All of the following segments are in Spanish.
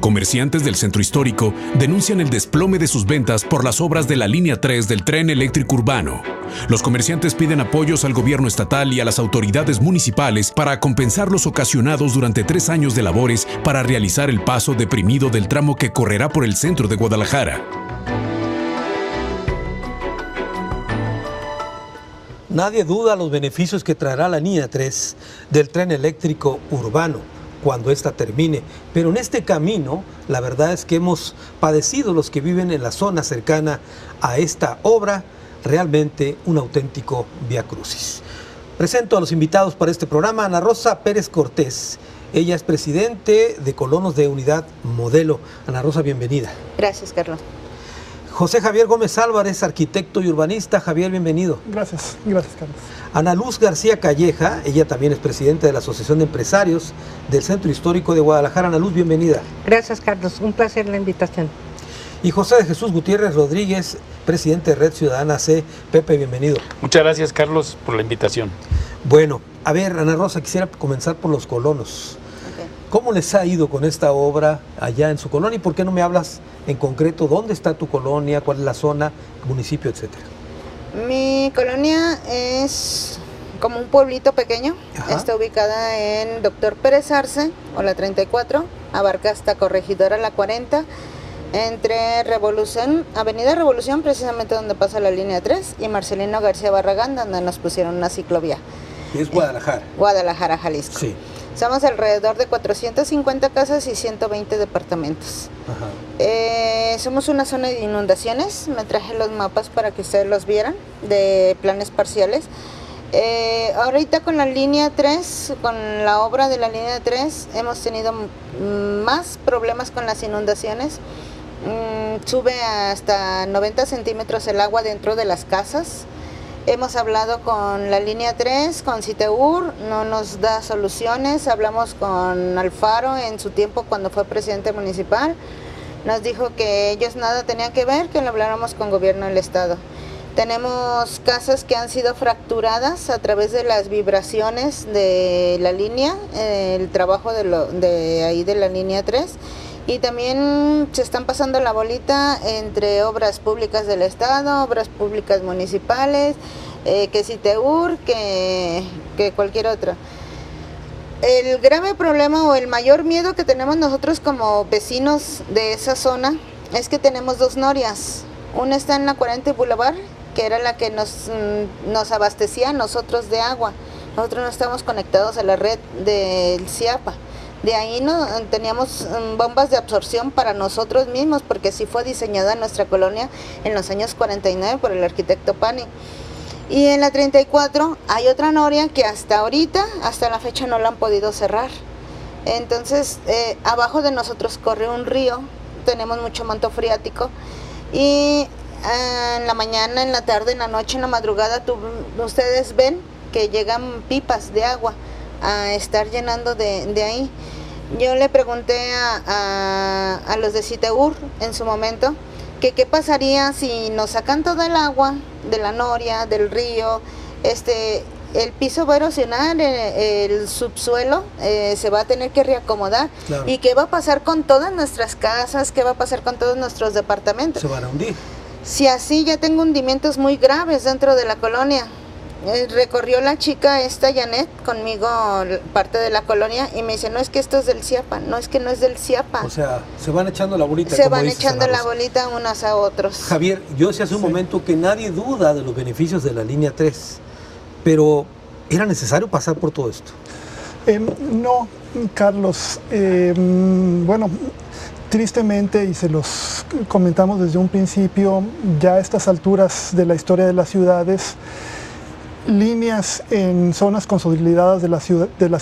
Comerciantes del centro histórico denuncian el desplome de sus ventas por las obras de la línea 3 del tren eléctrico urbano. Los comerciantes piden apoyos al gobierno estatal y a las autoridades municipales para compensar los ocasionados durante 3 años de labores para realizar el paso deprimido del tramo que correrá por el centro de Guadalajara. Nadie duda los beneficios que traerá la línea 3 del tren eléctrico urbano cuando ésta termine, pero en este camino la verdad es que hemos padecido los que viven en la zona cercana a esta obra realmente un auténtico viacrucis. Presento a los invitados para este programa: Ana Rosa Pérez Cortés. Ella es presidente de Colonos de Unidad Modelo. Ana Rosa, bienvenida. Gracias, Carlos. José Javier Gómez Álvarez, arquitecto y urbanista. Javier, bienvenido. Gracias, Carlos. Ana Luz García Calleja, ella también es presidenta de la Asociación de Empresarios del Centro Histórico de Guadalajara. Ana Luz, bienvenida. Gracias, Carlos. Un placer la invitación. Y José de Jesús Gutiérrez Rodríguez, presidente de Red Ciudadana C. Pepe, bienvenido. Muchas gracias, Carlos, por la invitación. Bueno, a ver, Ana Rosa, quisiera comenzar por los colonos. Okay. ¿Cómo les ha ido con esta obra allá en su colonia? ¿Y por qué no me hablas en concreto dónde está tu colonia, cuál es la zona, municipio, etcétera? Mi colonia es como un pueblito pequeño. Ajá. Está ubicada en Doctor Pérez Arce, o la 34, abarca hasta Corregidora la 40, entre Revolución, Avenida Revolución, precisamente donde pasa la línea 3, y Marcelino García Barragán, donde nos pusieron una ciclovía. Y es Guadalajara. Guadalajara, Jalisco. Sí. Somos alrededor de 450 casas y 120 departamentos. Ajá. Somos una zona de inundaciones. Me traje los mapas para que ustedes los vieran, de planes parciales. Ahorita con la línea 3, con la obra de la línea 3, hemos tenido más problemas con las inundaciones. Sube hasta 90 centímetros el agua dentro de las casas. Hemos hablado con la línea 3, con Citeur, no nos da soluciones. Hablamos con Alfaro en su tiempo cuando fue presidente municipal. Nos dijo que ellos nada tenían que ver, que lo habláramos con gobierno del estado. Tenemos casas que han sido fracturadas a través de las vibraciones de la línea, el trabajo de ahí de la línea 3. Y también se están pasando la bolita entre obras públicas del estado, obras públicas municipales, que Citeur, que cualquier otra. El grave problema o el mayor miedo que tenemos nosotros como vecinos de esa zona es que tenemos 2 norias. Una está en la 40 y Boulevard, que era la que nos abastecía a nosotros de agua. Nosotros no estamos conectados a la red del CIAPA. De ahí no teníamos bombas de absorción para nosotros mismos, porque así fue diseñada nuestra colonia en los años 49 por el arquitecto Pani. Y en la 34 hay otra noria que hasta ahorita, hasta la fecha, no la han podido cerrar. Entonces, abajo de nosotros corre un río, tenemos mucho manto freático, y en la mañana, en la tarde, en la noche, en la madrugada, ustedes ven que llegan pipas de agua a estar llenando de ahí. Yo le pregunté a los de Citeur en su momento que qué pasaría si nos sacan toda el agua de la noria, del río, el piso va a erosionar, el subsuelo se va a tener que reacomodar. Claro. ¿Y qué va a pasar con todas nuestras casas? ¿Qué va a pasar con todos nuestros departamentos? Se van a hundir. Si así, ya tengo hundimientos muy graves dentro de la colonia. Recorrió la chica Janet conmigo parte de la colonia y me dice, no es que esto es del CIAPA, no es que no es del CIAPA. O sea, se van echando la bolita. Se van echando la bolita unos a otros. Javier, yo decía hace un momento que nadie duda de los beneficios de la línea 3, pero ¿era necesario pasar por todo esto? No, Carlos. Bueno, tristemente, y se los comentamos desde un principio, ya a estas alturas de la historia de las ciudades, líneas en zonas consolidadas de las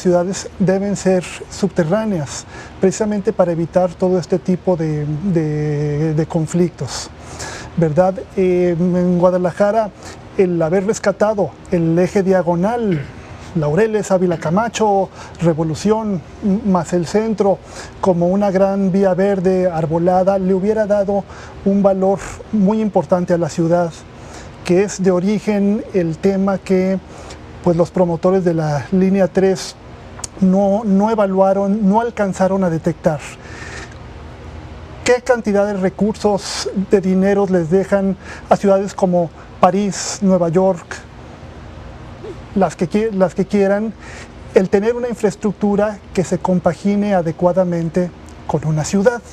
ciudades deben ser subterráneas, precisamente para evitar todo este tipo de conflictos, ¿verdad? En Guadalajara, el haber rescatado el eje diagonal, Laureles, Ávila Camacho, Revolución, más el centro, como una gran vía verde arbolada, le hubiera dado un valor muy importante a la ciudad, que es de origen el tema que pues, los promotores de la línea 3 no evaluaron, no alcanzaron a detectar. qué cantidad de recursos, de dinero les dejan a ciudades como París, Nueva York, las que quieran, el tener una infraestructura que se compagine adecuadamente con una ciudad,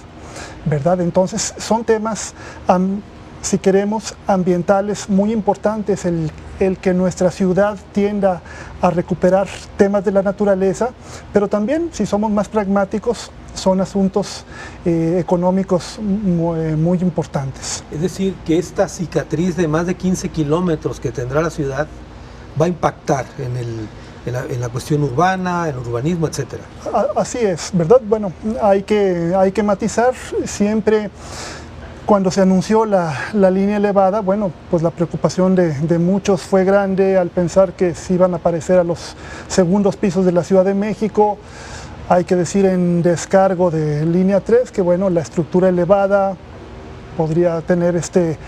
¿verdad? Entonces son temas, si queremos, ambientales muy importantes, el que nuestra ciudad tienda a recuperar temas de la naturaleza, pero también, si somos más pragmáticos, son asuntos económicos muy importantes. Es decir, que esta cicatriz de más de 15 kilómetros que tendrá la ciudad va a impactar en la cuestión urbana, el urbanismo, etcétera. Así es, ¿verdad? Bueno, hay que matizar siempre. Cuando se anunció la línea elevada, bueno, pues la preocupación de muchos fue grande al pensar que se iban a aparecer a los segundos pisos de la Ciudad de México. Hay que decir en descargo de línea 3 que, bueno, la estructura elevada podría tener este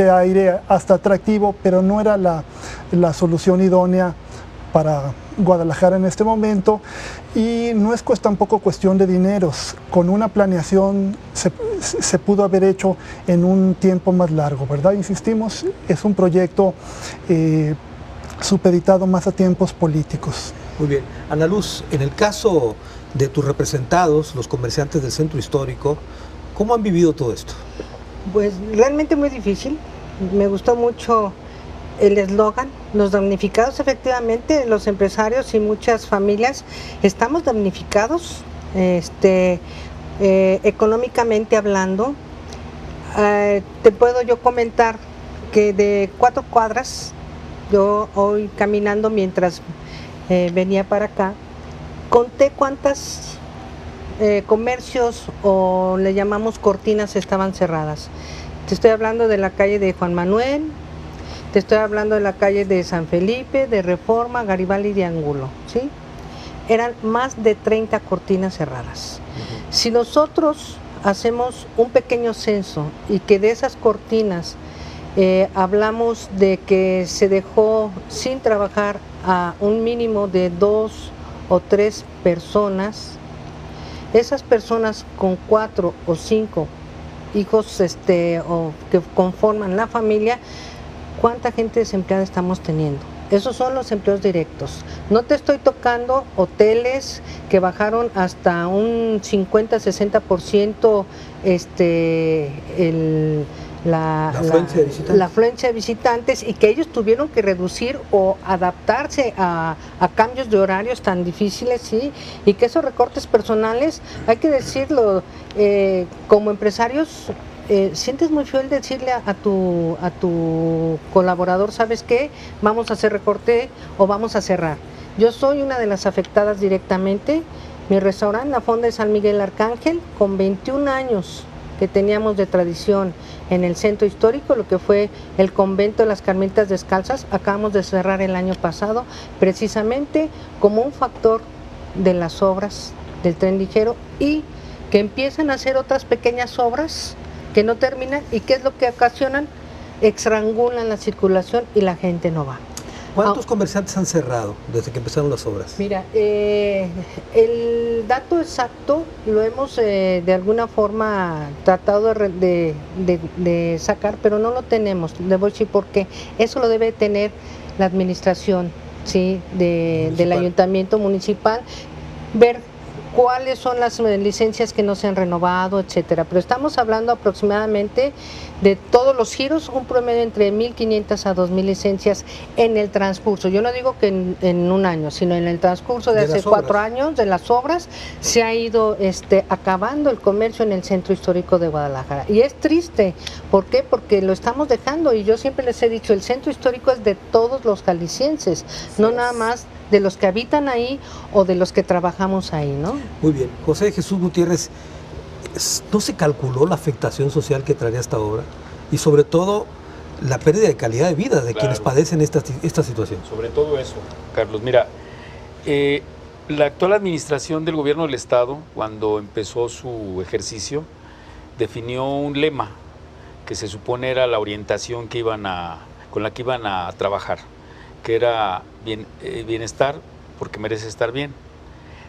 aire hasta atractivo, pero no era la solución idónea para Guadalajara en este momento, y no es tampoco cuestión de dineros. Con una planeación se pudo haber hecho en un tiempo más largo, ¿verdad? Insistimos, es un proyecto supeditado más a tiempos políticos. Muy bien. Ana Luz, en el caso de tus representados, los comerciantes del centro histórico, ¿cómo han vivido todo esto? Pues realmente muy difícil. Me gustó mucho el eslogan, los damnificados. Efectivamente, los empresarios y muchas familias estamos damnificados, económicamente hablando. Te puedo yo comentar que de 4 cuadras, yo hoy caminando mientras venía para acá, conté cuántas comercios, o le llamamos cortinas, estaban cerradas. Te estoy hablando de la calle de Juan Manuel, te estoy hablando de la calle de San Felipe, de Reforma, Garibaldi y de Angulo, ¿sí? Eran más de 30 cortinas cerradas. Si nosotros hacemos un pequeño censo y que de esas cortinas hablamos de que se dejó sin trabajar a un mínimo de 2 o 3 personas, esas personas con 4 o 5 hijos o que conforman la familia, ¿cuánta gente desempleada estamos teniendo? Esos son los empleos directos. No te estoy tocando hoteles que bajaron hasta un 50-60% la afluencia de visitantes, y que ellos tuvieron que reducir o adaptarse a cambios de horarios tan difíciles, ¿sí? Y que esos recortes personales, hay que decirlo, como empresarios, sientes muy feo el decirle a tu colaborador, ¿sabes qué? Vamos a hacer recorte o vamos a cerrar. Yo soy una de las afectadas directamente. Mi restaurante, la Fonda de San Miguel Arcángel, con 21 años que teníamos de tradición en el centro histórico, lo que fue el convento de las Carmelitas Descalzas, acabamos de cerrar el año pasado, precisamente como un factor de las obras del tren ligero, y que empiezan a hacer otras pequeñas obras que no terminan, y ¿qué es lo que ocasionan? Estrangulan la circulación y la gente no va. ¿Cuántos comerciantes han cerrado desde que empezaron las obras? Mira, el dato exacto lo hemos de alguna forma tratado de sacar, pero no lo tenemos. Le voy a decir por qué. Eso lo debe tener la administración, ¿sí? del ayuntamiento municipal, ver cuáles son las licencias que no se han renovado, etcétera. Pero estamos hablando aproximadamente de todos los giros, un promedio entre 1.500 a 2.000 licencias en el transcurso. Yo no digo que en un año, sino en el transcurso de hace 4 años de las obras se ha ido acabando el comercio en el centro histórico de Guadalajara. Y es triste. ¿Por qué? Porque lo estamos dejando, y yo siempre les he dicho, el centro histórico es de todos los jaliscienses, no nada más de los que habitan ahí o de los que trabajamos ahí, ¿no? Muy bien. José Jesús Gutiérrez, ¿no se calculó la afectación social que traería esta obra? Y sobre todo, la pérdida de calidad de vida de quienes padecen esta situación. Sobre todo eso, Carlos. Mira, la actual administración del gobierno del Estado, cuando empezó su ejercicio, definió un lema que se supone era la orientación con la que iban a trabajar, que era bienestar porque merece estar bien.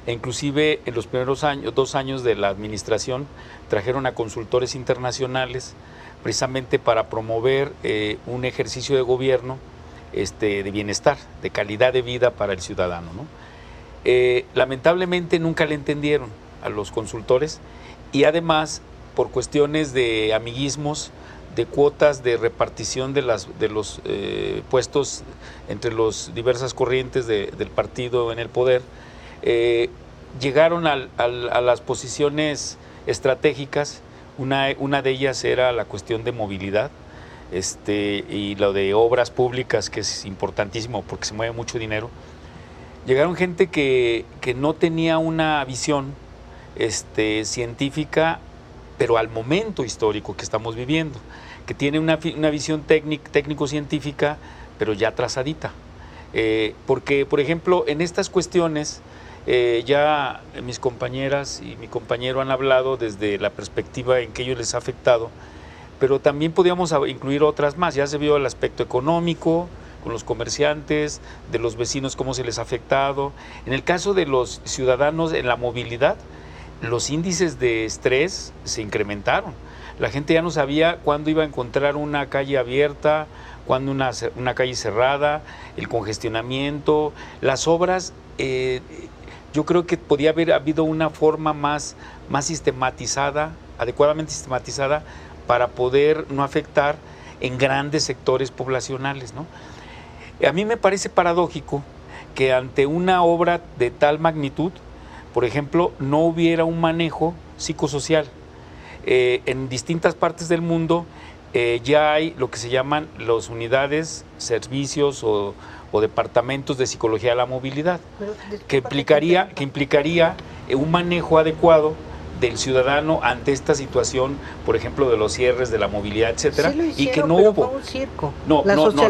e inclusive en los primeros 2 años de la administración trajeron a consultores internacionales precisamente para promover un ejercicio de gobierno de bienestar, de calidad de vida para el ciudadano, ¿no? Lamentablemente nunca le entendieron a los consultores y además por cuestiones de amiguismos, de cuotas de repartición de los puestos entre las diversas corrientes del partido en el poder, llegaron a las posiciones estratégicas. Una de ellas era la cuestión de movilidad y lo de obras públicas, que es importantísimo porque se mueve mucho dinero. Llegaron gente que no tenía una visión científica, pero al momento histórico que estamos viviendo, que tiene una visión técnico-científica, pero ya trazadita. Porque, por ejemplo, en estas cuestiones, ya mis compañeras y mi compañero han hablado desde la perspectiva en que ellos les ha afectado, pero también podríamos incluir otras más. Ya se vio el aspecto económico, con los comerciantes, de los vecinos, cómo se les ha afectado. En el caso de los ciudadanos en la movilidad, los índices de estrés se incrementaron. La gente ya no sabía cuándo iba a encontrar una calle abierta, cuándo una calle cerrada, el congestionamiento, las obras. Yo creo que podía haber habido una forma más sistematizada, adecuadamente sistematizada, para poder no afectar en grandes sectores poblacionales, ¿no? A mí me parece paradójico que ante una obra de tal magnitud, por ejemplo, no hubiera un manejo psicosocial. En distintas partes del mundo ya hay lo que se llaman las unidades, servicios o departamentos de psicología de la movilidad, que implicaría un manejo adecuado del ciudadano ante esta situación, por ejemplo, de los cierres de la movilidad, etcétera, sí lo hicieron, y que no pero hubo. fue un circo. No, una cosa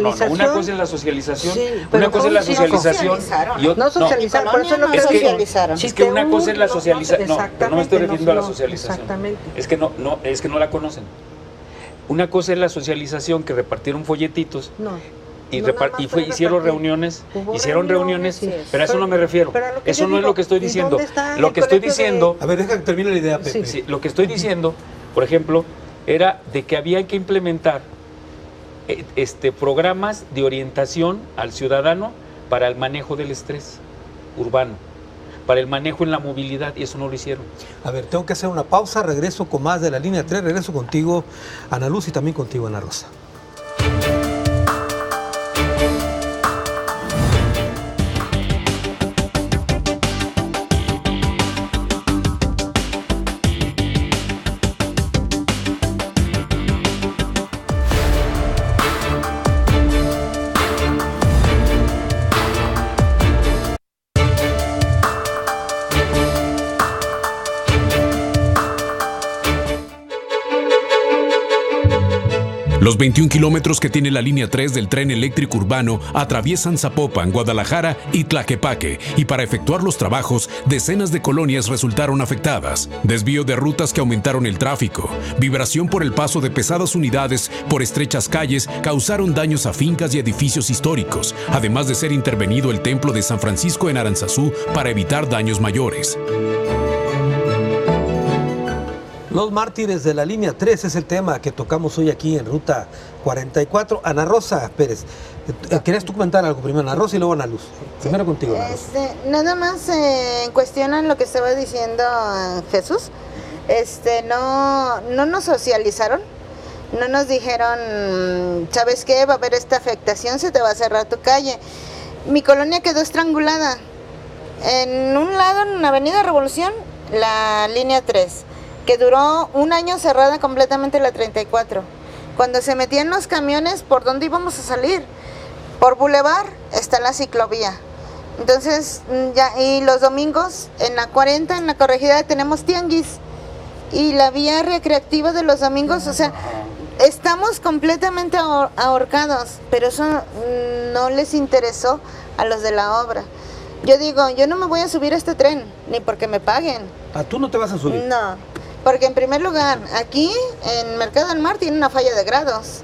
es la socialización, una cosa es la socialización y otra no socializaron, por eso no socializaron. Es que una cosa es la socialización, no me estoy refiriendo a la socialización. Exactamente. Es que no la conocen. Una cosa es la socialización, que repartieron folletitos. Hicieron reuniones, sí. pero a eso no me refiero. Eso no es lo que estoy diciendo. Lo que estoy diciendo... A ver, deja que termine la idea, Pepe. Sí, lo que estoy diciendo, por ejemplo, era de que había que implementar programas de orientación al ciudadano para el manejo del estrés urbano, para el manejo en la movilidad, y eso no lo hicieron. A ver, tengo que hacer una pausa, regreso con más de la línea 3, regreso contigo, Ana Luz, y también contigo, Ana Rosa. Los 21 kilómetros que tiene la línea 3 del tren eléctrico urbano atraviesan Zapopan, Guadalajara y Tlaquepaque, y para efectuar los trabajos, decenas de colonias resultaron afectadas. Desvío de rutas que aumentaron el tráfico, vibración por el paso de pesadas unidades por estrechas calles causaron daños a fincas y edificios históricos, además de ser intervenido el templo de San Francisco en Aranzazú para evitar daños mayores. Los mártires de la línea 3 es el tema que tocamos hoy aquí en Ruta 44. Ana Rosa Pérez, ¿querías tú comentar algo primero, Ana Rosa, y luego Ana Luz? Primero contigo, Ana Rosa. Nada más en cuestión a lo que estaba diciendo Jesús. No nos socializaron, no nos dijeron, ¿sabes qué? Va a haber esta afectación, se te va a cerrar tu calle. Mi colonia quedó estrangulada. En un lado, en la Avenida Revolución, la línea 3. Que duró un año cerrada completamente la 34. Cuando se metían los camiones, ¿por dónde íbamos a salir? Por Boulevard está la ciclovía. Entonces, y los domingos en la 40, en la Corregidora, tenemos tianguis. Y la vía recreativa de los domingos, o sea, estamos completamente ahorcados, pero eso no les interesó a los de la obra. Yo digo, yo no me voy a subir a este tren, ni porque me paguen. ¿Ah, tú no te vas a subir? No. Porque en primer lugar, aquí en Mercado del Mar tiene una falla de grados.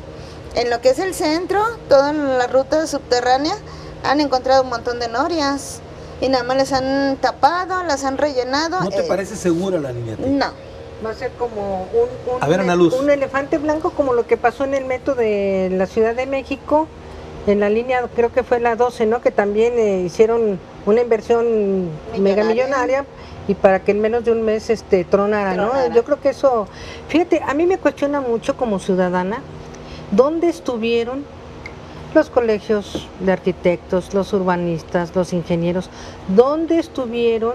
En lo que es el centro, toda la ruta subterránea, han encontrado un montón de norias. y nada más les han tapado, las han rellenado. ¿No te parece segura la línea 3? No. Va a ser como A ver, Ana Luz. un elefante blanco, como lo que pasó en el metro de la Ciudad de México, en la línea, creo que fue la 12, ¿no? Que también hicieron una inversión mega millonaria y para que en menos de un mes tronara, ¿no? Yo creo que eso, fíjate, a mí me cuestiona mucho como ciudadana, ¿dónde estuvieron los colegios de arquitectos, los urbanistas, los ingenieros? ¿Dónde estuvieron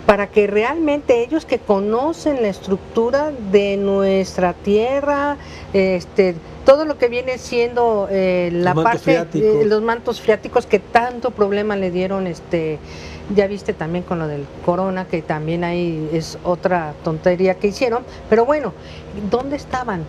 para que realmente ellos que conocen la estructura de nuestra tierra, todo lo que viene siendo la parte de los mantos freáticos que tanto problema le dieron, ya viste también con lo del corona, que también ahí es otra tontería que hicieron, pero bueno, ¿dónde estaban?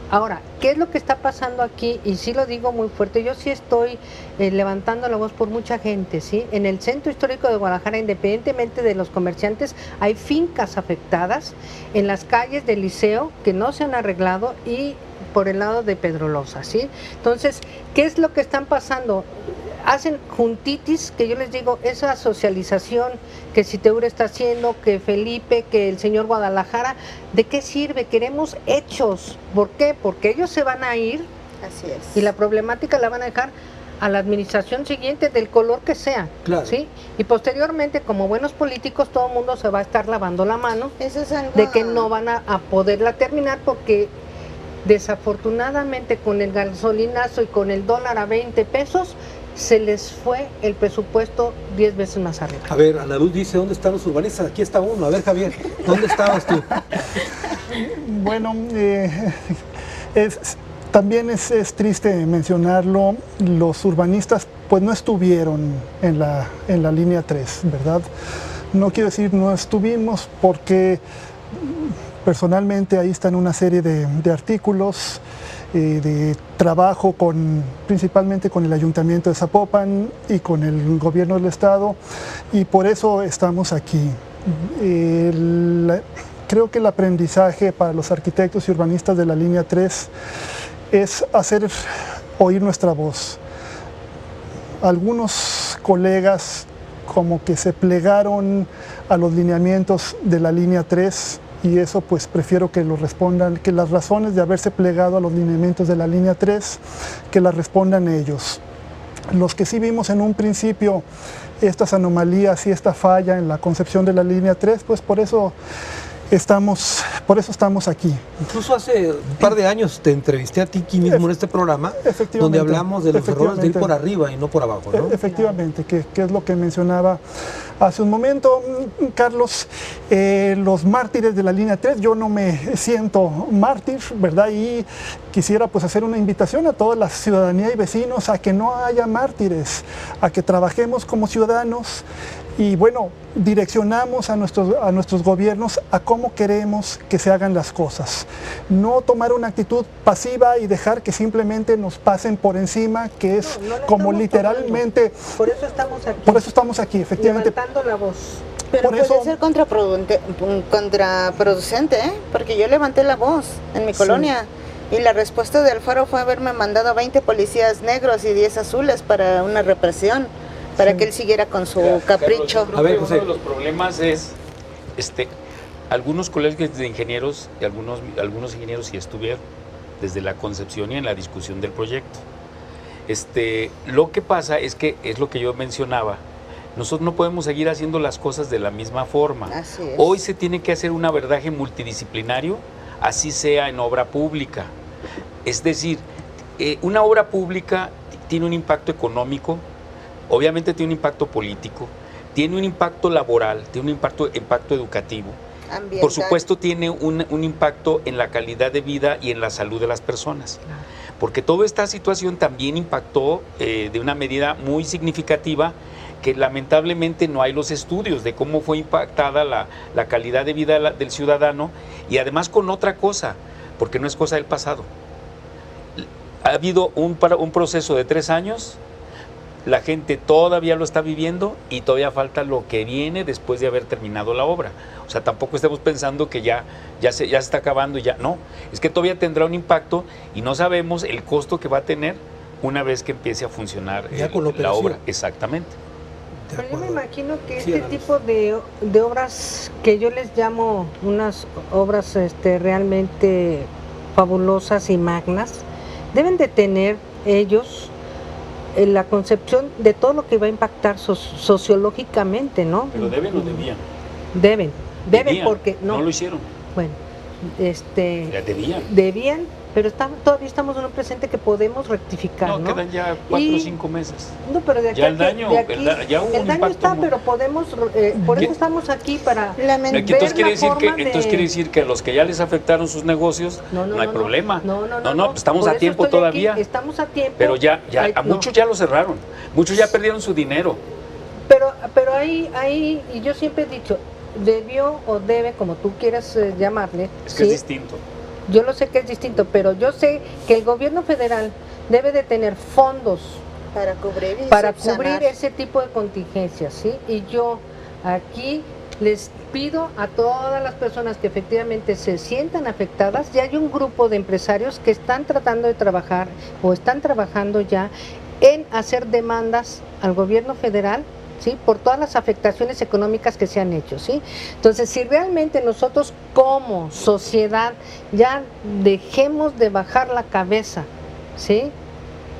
Ahora, ¿qué es lo que está pasando aquí? Y sí lo digo muy fuerte, yo sí estoy levantando la voz por mucha gente, ¿sí? En el centro histórico de Guadalajara, independientemente de los comerciantes, hay fincas afectadas en las calles del Liceo que no se han arreglado y por el lado de Pedrolosa, ¿sí? Entonces, ¿qué es lo que están pasando? Hacen juntitis, que yo les digo, esa socialización que Citeure está haciendo, que Felipe, que el señor Guadalajara, ¿de qué sirve? Queremos hechos. ¿Por qué? Porque ellos se van a ir. Así es. Y la problemática la van a dejar a la administración siguiente, del color que sea. Claro. ¿Sí? Y posteriormente, como buenos políticos, todo el mundo se va a estar lavando la mano. Eso es algo... de que no van a poderla terminar porque desafortunadamente con el gasolinazo y con el dólar a 20 pesos, se les fue el presupuesto 10 veces más arriba. A ver, Ana Luz dice, ¿dónde están los urbanistas? Aquí está uno. A ver, Javier, ¿dónde estabas tú? Bueno, también es triste mencionarlo, los urbanistas pues no estuvieron en la línea 3, ¿verdad? No quiero decir no estuvimos porque personalmente ahí están una serie de artículos, de trabajo principalmente con el Ayuntamiento de Zapopan y con el Gobierno del Estado, y por eso estamos aquí. Creo que el aprendizaje para los arquitectos y urbanistas de la línea 3 es hacer oír nuestra voz. Algunos colegas como que se plegaron a los lineamientos de la línea 3, y eso pues prefiero que lo respondan, que las razones de haberse plegado a los lineamientos de la línea 3, que las respondan ellos. Los que sí vimos en un principio estas anomalías y esta falla en la concepción de la línea 3, pues por eso estamos aquí. Incluso hace un par de años te entrevisté a ti aquí mismo en este programa, donde hablamos de los errores de ir por arriba y no por abajo, ¿no? Efectivamente, que es lo que mencionaba hace un momento, Carlos. Los mártires de la línea 3, yo no me siento mártir, ¿verdad? Y quisiera pues hacer una invitación a toda la ciudadanía y vecinos a que no haya mártires, a que trabajemos como ciudadanos y bueno, direccionamos a nuestros gobiernos a cómo queremos que se hagan las cosas. No tomar una actitud pasiva y dejar que simplemente nos pasen por encima, que es como literalmente... Por eso estamos aquí. Por eso estamos aquí, efectivamente. Levantando la voz. Pero puede ser contraproducente, ¿eh? Porque yo levanté la voz en mi colonia y la respuesta de Alfaro fue haberme mandado 20 policías negros y 10 azules para una represión, para que él siguiera con su capricho. A ver, José. Uno de los problemas es, algunos colegios de ingenieros, y algunos ingenieros sí estuvieron desde la concepción y en la discusión del proyecto. Lo que pasa es que, es lo que yo mencionaba, nosotros no podemos seguir haciendo las cosas de la misma forma. Así es. Hoy se tiene que hacer un abordaje multidisciplinario, así sea en obra pública. Es decir, una obra pública tiene un impacto económico, obviamente tiene un impacto político, tiene un impacto laboral, tiene un impacto educativo. Ambiental. Por supuesto tiene un impacto en la calidad de vida y en la salud de las personas. Porque toda esta situación también impactó de una medida muy significativa, que lamentablemente no hay los estudios de cómo fue impactada la calidad de vida del ciudadano, y además con otra cosa, porque no es cosa del pasado. Ha habido un proceso de 3 años, la gente todavía lo está viviendo y todavía falta lo que viene después de haber terminado la obra. O sea, tampoco estemos pensando que ya se está acabando y ya. No, es que todavía tendrá un impacto y no sabemos el costo que va a tener una vez que empiece a funcionar la obra. Exactamente. De Pero yo me acuerdo. imagino que Sí, este Ana tipo de obras que yo les llamo unas obras realmente fabulosas y magnas, deben de tener ellos la concepción de todo lo que va a impactar sociológicamente, ¿no? Pero deben o debían. Deben Debían, porque no lo hicieron. bueno, Ya debían. debían, pero todavía estamos en un presente que podemos rectificar, ¿no? No, quedan ya 4 Y- o 5 meses. No, pero de aquí Ya a el que- daño, de aquí- ya hubo un el daño impacto está, muy- pero podemos, por ¿Qué? eso estamos aquí para Lamento. Aquí entonces ver la forma quiere decir que a los que ya les afectaron sus negocios no, hay problema. No, estamos por a eso tiempo estoy aquí, todavía. estamos a tiempo. Pero Ay, a no. muchos ya lo cerraron. Muchos ya perdieron su dinero. Pero ahí, y yo siempre he dicho, debió o debe, como tú quieras llamarle, Es que ¿sí? es distinto. Yo lo sé que es distinto, pero yo sé que el gobierno federal debe de tener fondos Para cubrir y para subsanar. cubrir ese tipo de contingencias, ¿sí? Y yo aquí les pido a todas las personas que efectivamente se sientan afectadas, ya hay un grupo de empresarios que están tratando de trabajar o están trabajando ya en hacer demandas al gobierno federal, ¿sí? Por todas las afectaciones económicas que se han hecho, ¿sí? Entonces, si realmente nosotros como sociedad ya dejemos de bajar la cabeza, ¿sí?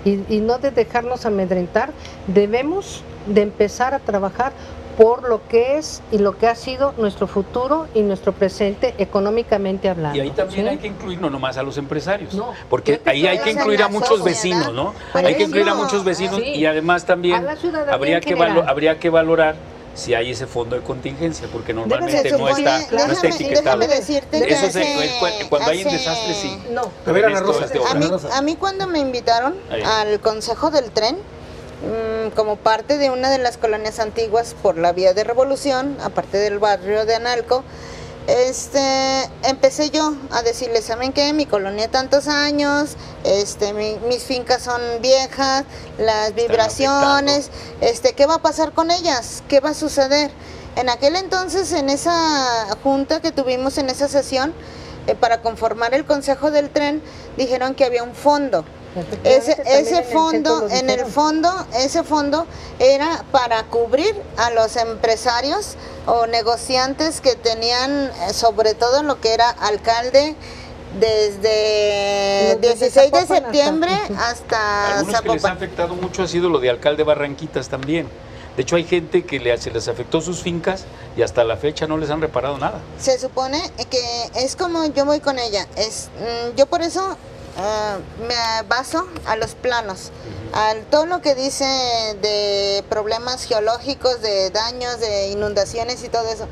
Y no de dejarnos amedrentar, debemos de empezar a trabajar por lo que es y lo que ha sido nuestro futuro y nuestro presente económicamente hablando. Y ahí también ¿sí? hay que incluir no nomás a los empresarios, No, porque yo te ahí hay estoy que incluir a hablando muchos de la sociedad. vecinos, ¿no? Por Hay que incluir a ejemplo, muchos vecinos sí. y además también A la ciudadanía habría en general. habría que valorar si hay ese fondo de contingencia, porque normalmente Se no supone- está etiquetado. déjame decirte que Eso cuando hay un hace- desastre, sí. No, A ver, Ana Esto Rosa. es de A obra. mí, Ana Rosa. a mí cuando me invitaron Ahí. al Consejo del Tren, como parte de una de las colonias antiguas por la Vía de Revolución, aparte del barrio de Analco, empecé yo a decirles, ¿saben qué? Mi colonia tantos años, mis fincas son viejas, las vibraciones, ¿qué va a pasar con ellas? ¿Qué va a suceder? En aquel entonces, en esa junta que tuvimos en esa sesión, para conformar el Consejo del Tren, dijeron que había un fondo. Ese fondo era para cubrir a los empresarios o negociantes que tenían, sobre todo lo que era alcalde, desde Desde 16 de Zapopan septiembre hasta- hasta Algunos que les ha Zapopan. afectado mucho ha sido lo de alcalde Barranquitas también. De hecho, hay gente que se les afectó sus fincas y hasta la fecha no les han reparado nada. Se supone que es como yo voy con ella. Yo por eso me baso a los planos, a todo lo que dice de problemas geológicos, de daños, de inundaciones y todo eso.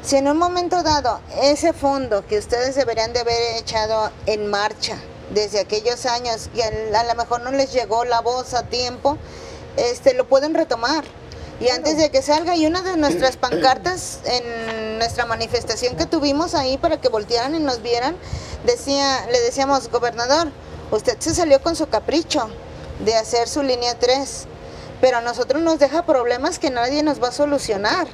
Si en un momento dado ese fondo que ustedes deberían de haber echado en marcha desde aquellos años, y a lo mejor no les llegó la voz a tiempo, lo pueden retomar. Y antes de que salga, y una de nuestras pancartas en nuestra manifestación que tuvimos ahí para que voltearan y nos vieran, le decíamos, gobernador, usted se salió con su capricho de hacer su línea 3, pero a nosotros nos deja problemas que nadie nos va a solucionar.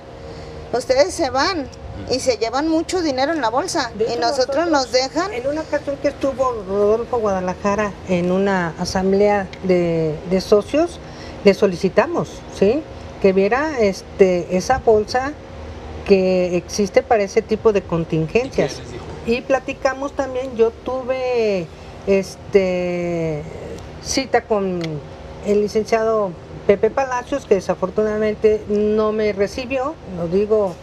Ustedes se van y se llevan mucho dinero en la bolsa, De y hecho, nosotros nos dejan. En una ocasión que estuvo Rodolfo Guadalajara en una asamblea de socios, le solicitamos, ¿sí?, que viera esa bolsa que existe para ese tipo de contingencias. ¿Y qué les dijo? Y platicamos también, yo tuve cita con el licenciado Pepe Palacios, que desafortunadamente no me recibió, lo digo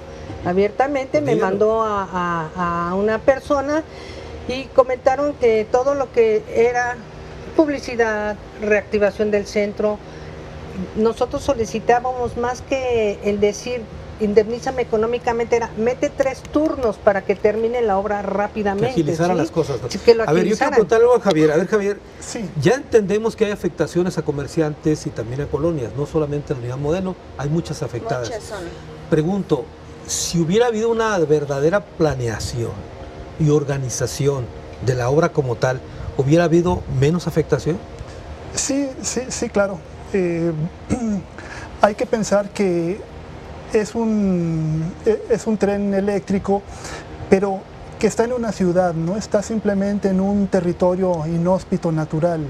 abiertamente, me Dígalo. mandó a una persona y comentaron que todo lo que era publicidad, reactivación del centro, nosotros solicitábamos más que el decir indemnízame económicamente, era mete 3 turnos para que termine la obra rápidamente. Que agilizaran ¿sí? las cosas, ¿no? Sí, que lo A ver, yo quiero agilizaran. preguntar algo a Javier. A ver, Javier, Sí, ya entendemos que hay afectaciones a comerciantes y también a colonias, no solamente en la unidad modelo, hay muchas afectadas. Muchas son. Pregunto, si hubiera habido una verdadera planeación y organización de la obra como tal, ¿hubiera habido menos afectación? sí, claro. Hay que pensar que es un tren eléctrico, pero que está en una ciudad, no está simplemente en un territorio inhóspito natural.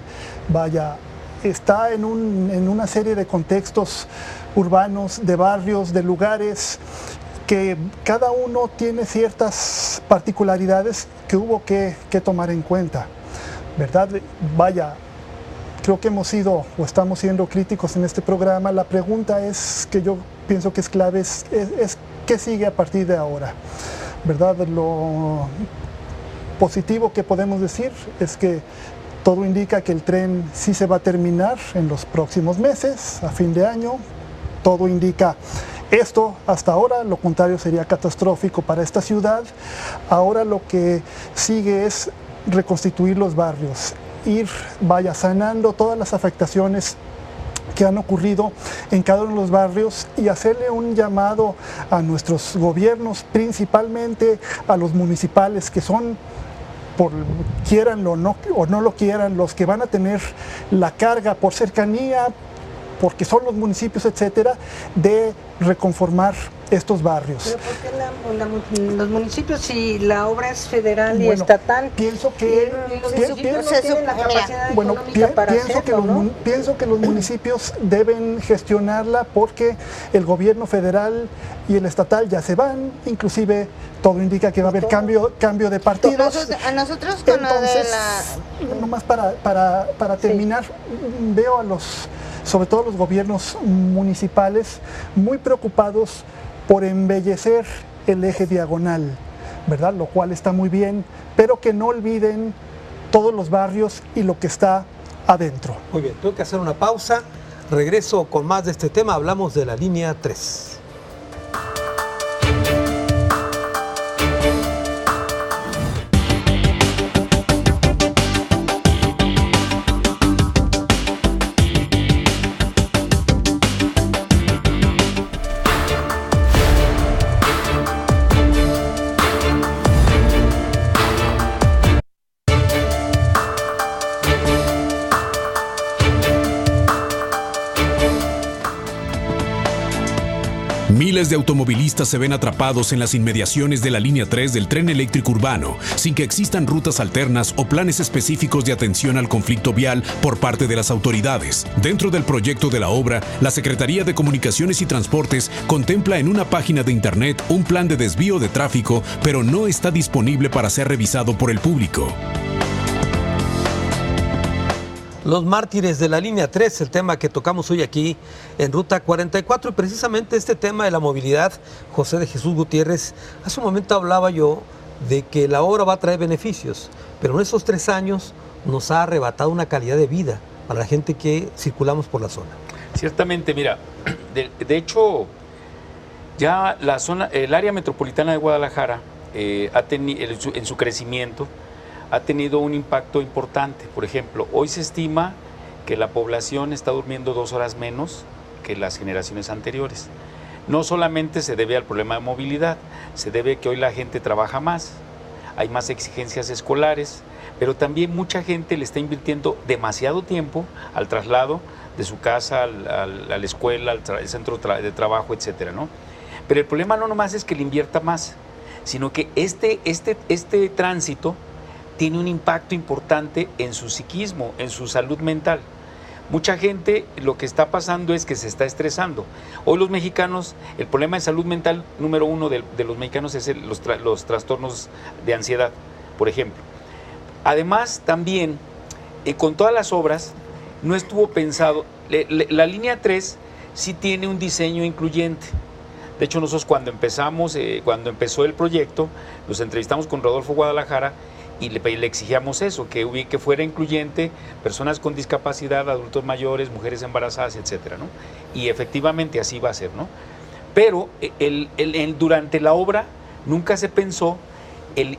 Vaya, está en una serie de contextos urbanos, de barrios, de lugares, que cada uno tiene ciertas particularidades que hubo que tomar en cuenta, ¿verdad? Vaya, creo que hemos sido o estamos siendo críticos en este programa. La pregunta es, que yo pienso que es clave, es ¿qué sigue a partir de ahora? ¿Verdad? Lo positivo que podemos decir es que todo indica que el tren sí se va a terminar en los próximos meses, a fin de año. Todo indica esto hasta ahora, lo contrario sería catastrófico para esta ciudad. Ahora lo que sigue es reconstituir los barrios, ir sanando todas las afectaciones que han ocurrido en cada uno de los barrios y hacerle un llamado a nuestros gobiernos, principalmente a los municipales, que son, quieranlo o no lo quieran, los que van a tener la carga por cercanía, porque son los municipios, etcétera, de reconformar estos barrios. ¿Pero por qué los municipios, si la obra es federal y estatal? Pienso que los municipios no tienen la capacidad económica para hacerlo, ¿no? Pienso que los municipios deben gestionarla, porque el gobierno federal y el estatal ya se van, inclusive todo indica que va a haber cambio de partidos. A nosotros con entonces, nomás para terminar, veo sobre todo los gobiernos municipales muy preocupados por embellecer el eje diagonal, ¿verdad? Lo cual está muy bien, pero que no olviden todos los barrios y lo que está adentro. Muy bien, tengo que hacer una pausa. Regreso con más de este tema. Hablamos de la línea 3. Miles de automovilistas se ven atrapados en las inmediaciones de la línea 3 del tren eléctrico urbano, sin que existan rutas alternas o planes específicos de atención al conflicto vial por parte de las autoridades. Dentro del proyecto de la obra, la Secretaría de Comunicaciones y Transportes contempla en una página de internet un plan de desvío de tráfico, pero no está disponible para ser revisado por el público. Los mártires de la línea 3, el tema que tocamos hoy aquí en Ruta 44, y precisamente este tema de la movilidad. José de Jesús Gutiérrez, hace un momento hablaba yo de que la obra va a traer beneficios, pero en esos 3 años nos ha arrebatado una calidad de vida para la gente que circulamos por la zona. Ciertamente, mira, de hecho, ya la zona, el área metropolitana de Guadalajara en su crecimiento ha tenido un impacto importante. Por ejemplo, hoy se estima que la población está durmiendo 2 horas menos que las generaciones anteriores. No solamente se debe al problema de movilidad, se debe a que hoy la gente trabaja más, hay más exigencias escolares, pero también mucha gente le está invirtiendo demasiado tiempo al traslado de su casa a la escuela, al centro de trabajo, etcétera, ¿no? Pero el problema no nomás es que le invierta más, sino que este tránsito tiene un impacto importante en su psiquismo, en su salud mental. Mucha gente, lo que está pasando es que se está estresando. Hoy los mexicanos, el problema de salud mental número 1 de los mexicanos es los trastornos de ansiedad, por ejemplo. Además, también, con todas las obras, no estuvo pensado, la línea 3 sí tiene un diseño incluyente. De hecho, nosotros cuando empezó el proyecto, nos entrevistamos con Rodolfo Guadalajara, y le exigíamos eso, que fuera incluyente, personas con discapacidad, adultos mayores, mujeres embarazadas, etcétera, ¿no? Y efectivamente así va a ser, ¿no? Pero durante la obra nunca se pensó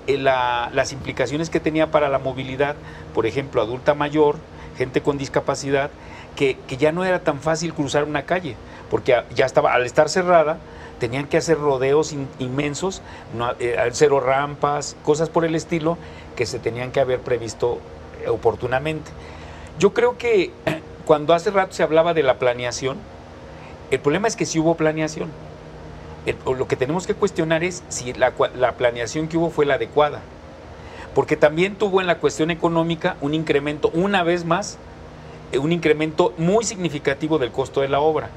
las implicaciones que tenía para la movilidad, por ejemplo, adulta mayor, gente con discapacidad, que ya no era tan fácil cruzar una calle, porque ya estaba, al estar cerrada, tenían que hacer rodeos inmensos, cero rampas, cosas por el estilo, que se tenían que haber previsto oportunamente. Yo creo que cuando hace rato se hablaba de la planeación, el problema es que sí hubo planeación. Lo que tenemos que cuestionar es si la planeación que hubo fue la adecuada, porque también tuvo en la cuestión económica un incremento una vez más un incremento muy significativo del costo de la obra.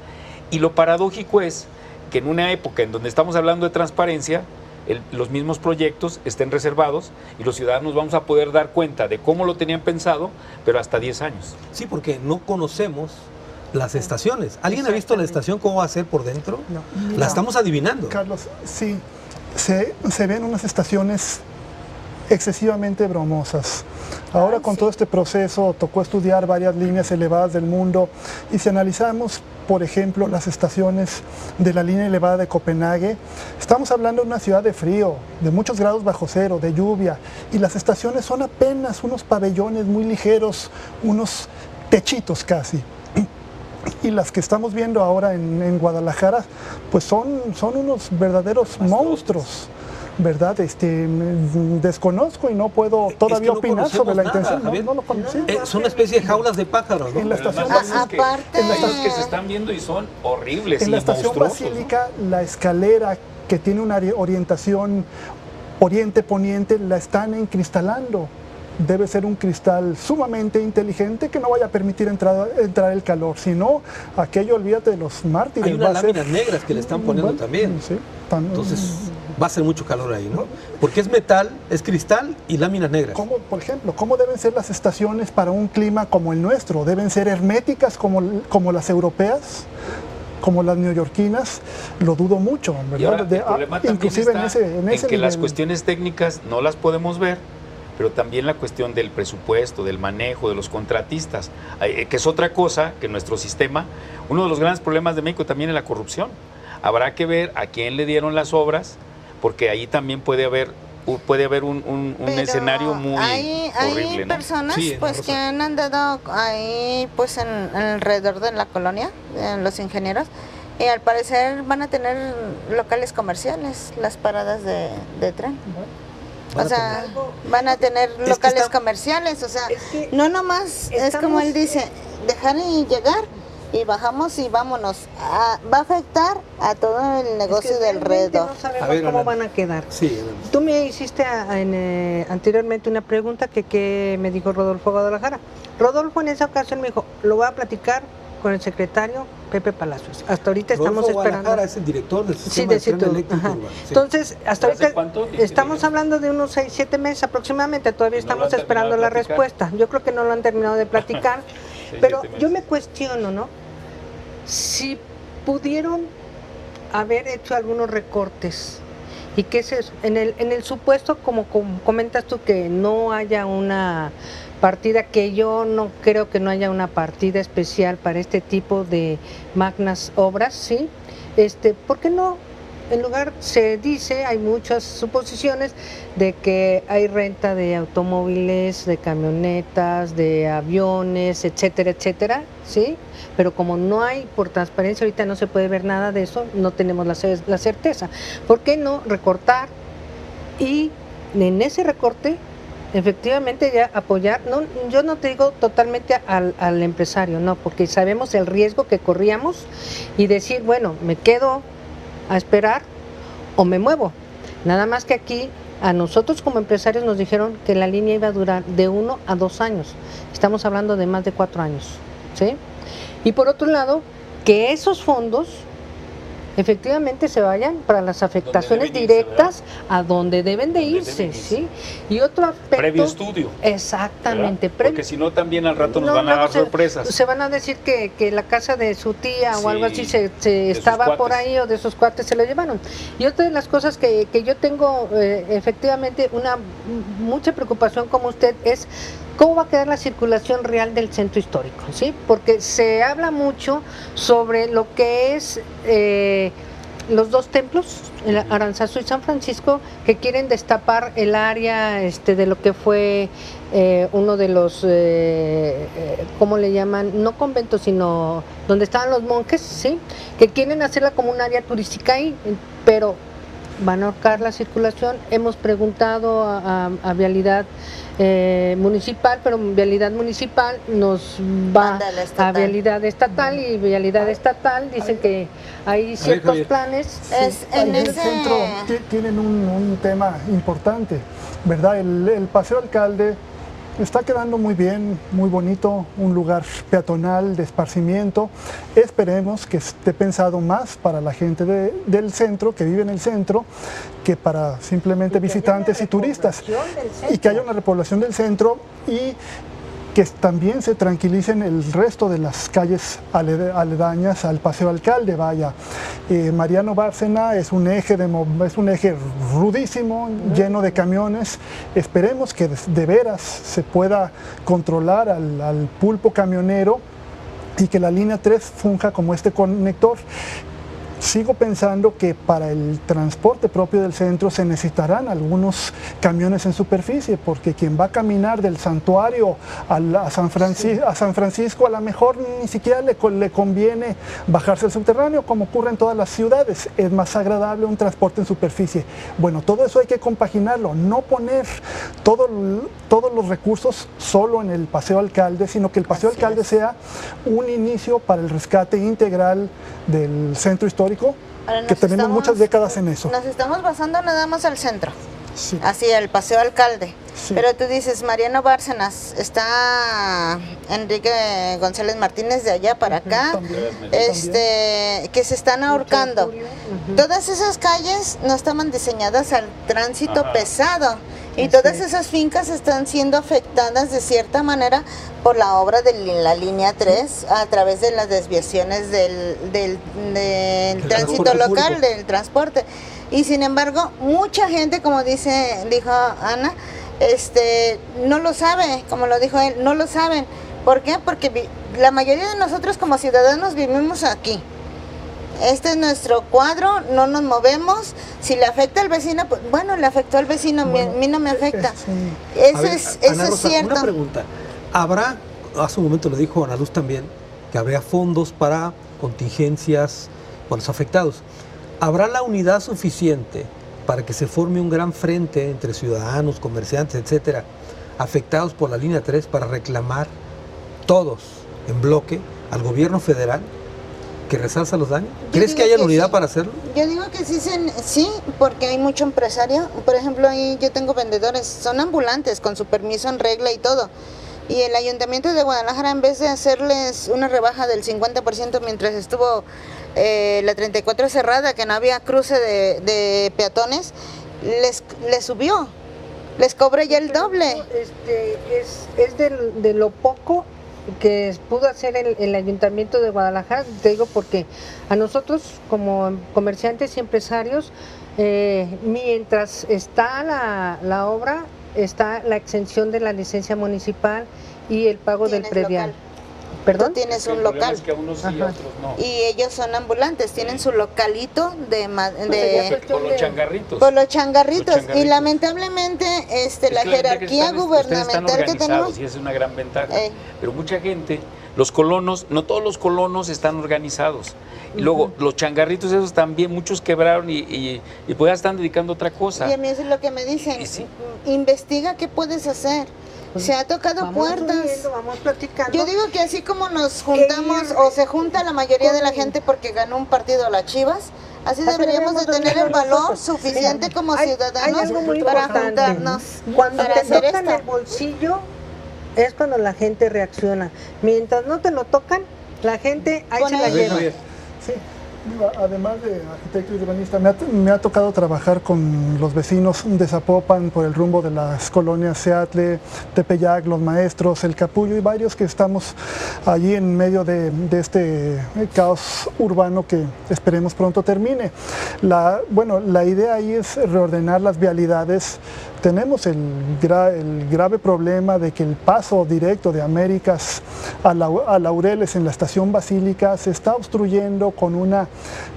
Y lo paradójico es que en una época en donde estamos hablando de transparencia, los mismos proyectos estén reservados y los ciudadanos vamos a poder dar cuenta de cómo lo tenían pensado, pero hasta 10 años. Sí, porque no conocemos las estaciones. ¿Alguien ha visto la estación cómo va a ser por dentro? No. La estamos adivinando. Carlos, sí, se ven unas estaciones excesivamente bromosas. Ahora con todo este proceso tocó estudiar varias líneas elevadas del mundo y si analizamos, por ejemplo, las estaciones de la línea elevada de Copenhague, estamos hablando de una ciudad de frío, de muchos grados bajo cero, de lluvia, y las estaciones son apenas unos pabellones muy ligeros, unos techitos casi. Y las que estamos viendo ahora en Guadalajara, pues son unos verdaderos monstruos, ¿verdad? Desconozco y no puedo todavía opinar sobre la intención. No lo conocí. Es una especie de jaulas de pájaros, ¿no? En la estación aparte, que se están viendo y son horribles en y la estación monstruosos, Basílica, ¿no? La escalera que tiene una orientación oriente-poniente la están encristalando. Debe ser un cristal sumamente inteligente que no vaya a permitir entrar el calor. Si no, aquello, olvídate de los mártires. Hay unas láminas negras que le están poniendo también. Sí, entonces va a ser mucho calor ahí, ¿no? Porque es metal, es cristal y láminas negras. ¿Cómo, por ejemplo, cómo deben ser las estaciones para un clima como el nuestro? ¿Deben ser herméticas como las europeas? Como las neoyorquinas, lo dudo mucho, ¿verdad? Y ahora, el problema inclusive también está en que las nivel. cuestiones técnicas no las podemos ver, pero también la cuestión del presupuesto, del manejo, de los contratistas, que es otra cosa que nuestro sistema, uno de los grandes problemas de México también es la corrupción. Habrá que ver a quién le dieron las obras, porque ahí también puede haber un escenario muy horrible, hay ¿no? personas Sí, pues que han andado ahí pues en alrededor de la colonia, los ingenieros, y al parecer van a tener locales comerciales, las paradas de tren. O sea, van a tener locales comerciales, o sea, no nomás es como él dice, dejar y llegar y bajamos y vámonos. Va a afectar a todo el negocio de alrededor. No sabemos cómo van a quedar. Sí, Tú me hiciste anteriormente una pregunta que me dijo Rodolfo Guadalajara. Rodolfo en esa ocasión me dijo, lo voy a platicar con el secretario Pepe Palacios. Hasta ahorita estamos esperando. Es el director del sistema del tren eléctrico urbano. Sí. Entonces, hasta ¿Hace ahorita cuánto? estamos hablando de unos 6-7 meses aproximadamente. Todavía No lo estamos han esperando terminado la de platicar. respuesta. Yo creo que no lo han terminado de platicar. 6, Pero 7 yo meses. me cuestiono, ¿no? Si pudieron haber hecho algunos recortes. ¿Y qué es eso? En el supuesto, como comentas tú, que no haya una partida, que yo no creo que no haya una partida especial para este tipo de magnas obras, ¿sí? ¿Por qué no? En lugar, se dice, hay muchas suposiciones de que hay renta de automóviles, de camionetas, de aviones, etcétera, etcétera, ¿sí? Pero como no hay, por transparencia, ahorita no se puede ver nada de eso, no tenemos la certeza. ¿Por qué no recortar y en ese recorte efectivamente ya apoyar? No, yo no te digo totalmente al empresario, no, porque sabemos el riesgo que corríamos y decir, bueno, me quedo a esperar o me muevo. Nada más que aquí a nosotros como empresarios nos dijeron que la línea iba a durar de 1 a 2 años. Estamos hablando de más de 4 años, ¿sí? Y por otro lado, que esos fondos efectivamente se vayan para las afectaciones deben irse, directas a donde deben de Donde irse, deben irse. ¿sí? Y otro aspecto... Previo estudio. Exactamente. ¿Verdad? Porque si no, también al rato nos No, van a dar luego sorpresas. Se van a decir que la casa de su tía o algo así Sí, se sus estaba por cuates. ahí, o de sus cuates se lo llevaron. Y otra de las cosas que yo tengo efectivamente mucha preocupación como usted es cómo va a quedar la circulación real del centro histórico, ¿sí? Porque se habla mucho sobre lo que es los dos templos, el Aranzazu y San Francisco, que quieren destapar el área de lo que fue uno de los, ¿cómo le llaman? No conventos, sino donde estaban los monjes, ¿sí? Que quieren hacerla como un área turística ahí, pero van a ahorcar la circulación. Hemos preguntado a Vialidad municipal, pero Vialidad municipal nos va Manda la a estatal. Vialidad estatal, y Vialidad estatal dicen que hay ciertos Javier. planes. Es Ahí en en el ese... centro tienen un tema importante, ¿verdad? El Paseo Alcalde está quedando muy bien, muy bonito, un lugar peatonal de esparcimiento. Esperemos que esté pensado más para la gente del centro, que vive en el centro, que para simplemente visitantes y turistas. Y que haya una repoblación del centro y que también se tranquilicen el resto de las calles aledañas al Paseo Alcalde. Vaya, Mariano Bárcena es un eje rudísimo, lleno de camiones. Esperemos que de veras se pueda controlar al pulpo camionero y que la línea 3 funja como este conector. Sigo pensando que para el transporte propio del centro se necesitarán algunos camiones en superficie, porque quien va a caminar del santuario a San Francisco, a lo mejor ni siquiera le conviene bajarse al subterráneo, como ocurre en todas las ciudades. Es más agradable un transporte en superficie. Bueno, todo eso hay que compaginarlo, no poner todos los recursos solo en el Paseo Alcalde, sino que el Paseo Alcalde sea un inicio para el rescate integral del centro histórico, que tenemos muchas décadas en eso. Nos estamos basando nada más al centro, sí. Así el Paseo Alcalde, sí. Pero tú dices Mariano Bárcenas, está Enrique González Martínez de allá para acá, También. Que se están ahorcando. Todas esas calles no estaban diseñadas al tránsito pesado. Y todas esas fincas están siendo afectadas de cierta manera por la obra de la línea 3 a través de las desviaciones del tránsito local, del transporte. Y sin embargo, mucha gente, como dijo Ana, no lo sabe, como lo dijo él, no lo saben. ¿Por qué? Porque la mayoría de nosotros como ciudadanos vivimos aquí. Este es nuestro cuadro, no nos movemos. Si le afecta al vecino, pues, bueno, le afectó al vecino, bueno, a mí no me afecta. Eso es cierto. Una pregunta. ¿Habrá, hace un momento lo dijo Ana Luz también, que habría fondos para contingencias para los afectados? ¿Habrá la unidad suficiente para que se forme un gran frente entre ciudadanos, comerciantes, etcétera, afectados por la línea 3 para reclamar todos en bloque al gobierno federal que resalza los daños? ¿Crees que haya la unidad para hacerlo? Yo digo que sí, porque hay mucho empresario. Por ejemplo, ahí yo tengo vendedores, son ambulantes con su permiso en regla y todo. Y el Ayuntamiento de Guadalajara, en vez de hacerles una rebaja del 50% mientras estuvo la 34 cerrada, que no había cruce de peatones, les subió, les cobra ya el doble. Es de lo poco que pudo hacer el Ayuntamiento de Guadalajara, te digo, porque a nosotros como comerciantes y empresarios, mientras está la obra, está la exención de la licencia municipal y el pago del predial. Local. ¿Perdón? Tú tienes El un problema local. es que a unos sí y a otros no. Y ellos son ambulantes, tienen su localito Por los changarritos. por los changarritos. Los changarritos. Y lamentablemente la jerarquía gubernamental que tenemos. Y es una gran ventaja. Pero mucha gente, los colonos, no todos los colonos están organizados. Y luego los changarritos esos también, muchos quebraron y pues ya están dedicando a otra cosa. Y a mí eso es lo que me dicen. Sí. Investiga qué puedes hacer. Se ha tocado puertas. Vamos platicando. Yo digo que así como nos juntamos o se junta la mayoría de la gente porque ganó un partido a las Chivas, así deberíamos de tener el valor suficiente como ciudadanos para juntarnos. Cuando para te hacer tocan esto. el bolsillo es cuando la gente reacciona. Mientras no te lo tocan, la gente ahí se la lleva. Sí. Además de arquitecto y urbanista, me ha tocado trabajar con los vecinos de Zapopan por el rumbo de las colonias Seattle, Tepeyac, Los Maestros, El Capullo y varios que estamos allí en medio de este caos urbano que esperemos pronto termine. La idea ahí es reordenar las vialidades. Tenemos el grave problema de que el paso directo de Américas a Laureles en la estación Basílica se está obstruyendo con una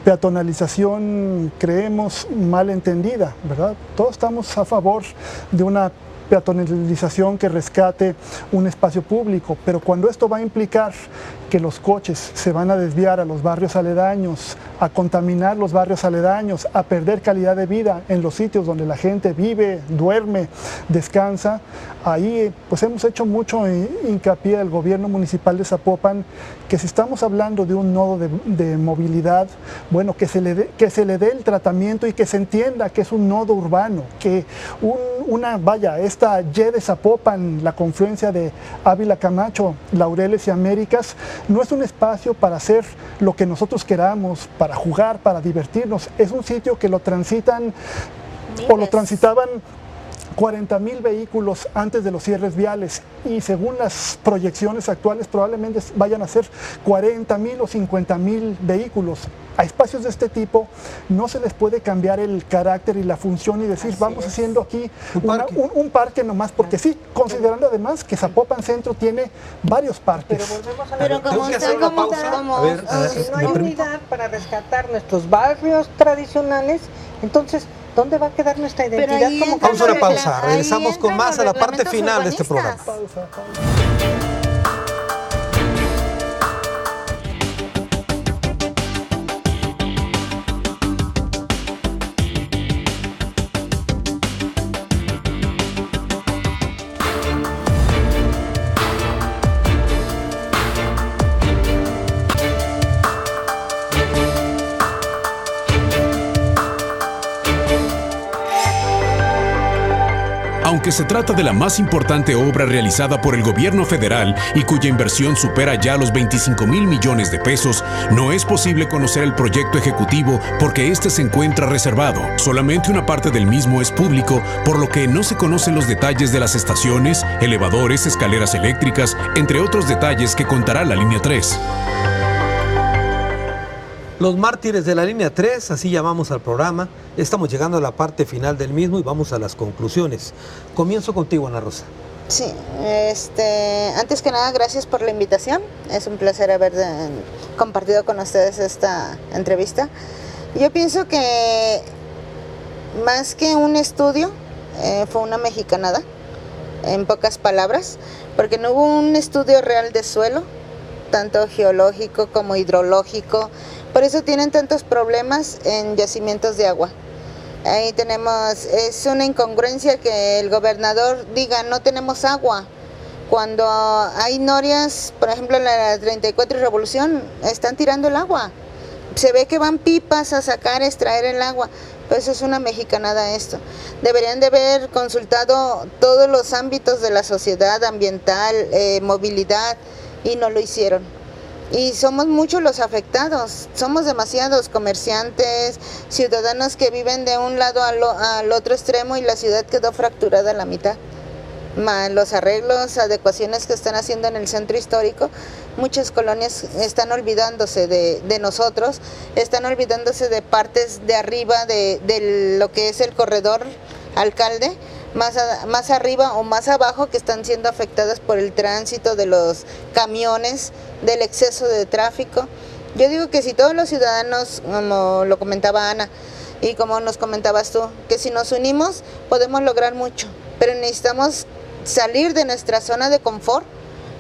peatonalización, creemos, mal entendida, ¿verdad? Todos estamos a favor de una peatonalización que rescate un espacio público, pero cuando esto va a implicar que los coches se van a desviar a los barrios aledaños, a contaminar los barrios aledaños, a perder calidad de vida en los sitios donde la gente vive, duerme, descansa, ahí pues hemos hecho mucho hincapié al gobierno municipal de Zapopan que si estamos hablando de un nodo de movilidad, bueno, que se le dé el tratamiento y que se entienda que es un nodo urbano, que esta Y de Zapopan, la confluencia de Ávila Camacho, Laureles y Américas, no es un espacio para hacer lo que nosotros queramos, para jugar, para divertirnos. Es un sitio que lo transitan o lo transitaban 40,000 vehículos antes de los cierres viales, y según las proyecciones actuales probablemente vayan a ser 40,000 o 50,000 vehículos. A espacios de este tipo no se les puede cambiar el carácter y la función y decir vamos haciendo aquí un parque nomás porque sí, considerando además que Zapopan Centro tiene varios parques. Pero volvemos a Pero como está como no hay unidad para rescatar nuestros barrios tradicionales, entonces ¿dónde va a quedar nuestra identidad como Vamos a una pausa, regresamos con más a la parte final de este programa. Pausa. Aunque se trata de la más importante obra realizada por el gobierno federal y cuya inversión supera ya los 25,000 millones de pesos, no es posible conocer el proyecto ejecutivo porque este se encuentra reservado. Solamente una parte del mismo es público, por lo que no se conocen los detalles de las estaciones, elevadores, escaleras eléctricas, entre otros detalles que contará la línea 3. Los mártires de la línea 3, así llamamos al programa. Estamos llegando a la parte final del mismo y vamos a las conclusiones. Comienzo contigo, Ana Rosa. Sí, antes que nada, gracias por la invitación. Es un placer haber compartido con ustedes esta entrevista. Yo pienso que más que un estudio, fue una mexicanada, en pocas palabras, porque no hubo un estudio real de suelo, tanto geológico como hidrológico. Por eso tienen tantos problemas en yacimientos de agua. Ahí tenemos, es una incongruencia que el gobernador diga no tenemos agua, cuando hay norias, por ejemplo en la 34 y Revolución, están tirando el agua. Se ve que van pipas a sacar, extraer el agua. Pues es una mexicanada esto. Deberían de haber consultado todos los ámbitos de la sociedad, ambiental, movilidad, y no lo hicieron. Y somos muchos los afectados, somos demasiados comerciantes, ciudadanos que viven de un lado al otro extremo y la ciudad quedó fracturada a la mitad. Más los arreglos, adecuaciones que están haciendo en el centro histórico, muchas colonias están olvidándose de nosotros, están olvidándose de partes de arriba de lo que es el corredor alcalde, más arriba o más abajo, que están siendo afectadas por el tránsito de los camiones, del exceso de tráfico. Yo digo que si todos los ciudadanos, como lo comentaba Ana y como nos comentabas tú, que si nos unimos podemos lograr mucho, pero necesitamos salir de nuestra zona de confort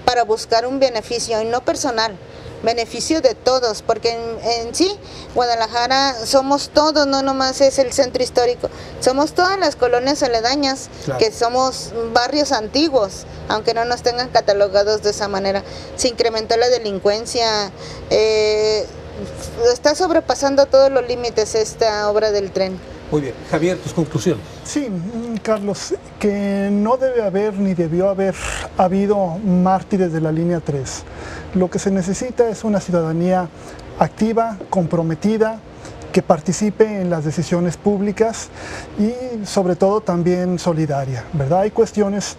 para buscar un beneficio, y no personal, beneficio de todos, porque en sí Guadalajara somos todos, no nomás es el centro histórico, somos todas las colonias aledañas, claro, que somos barrios antiguos, aunque no nos tengan catalogados de esa manera. Se incrementó la delincuencia, está sobrepasando todos los límites esta obra del tren. Muy bien, Javier, tus conclusiones. Sí, Carlos, que no debe haber ni debió haber habido mártires de la línea 3. Lo que se necesita es una ciudadanía activa, comprometida, que participe en las decisiones públicas y sobre todo también solidaria, ¿verdad? Hay cuestiones,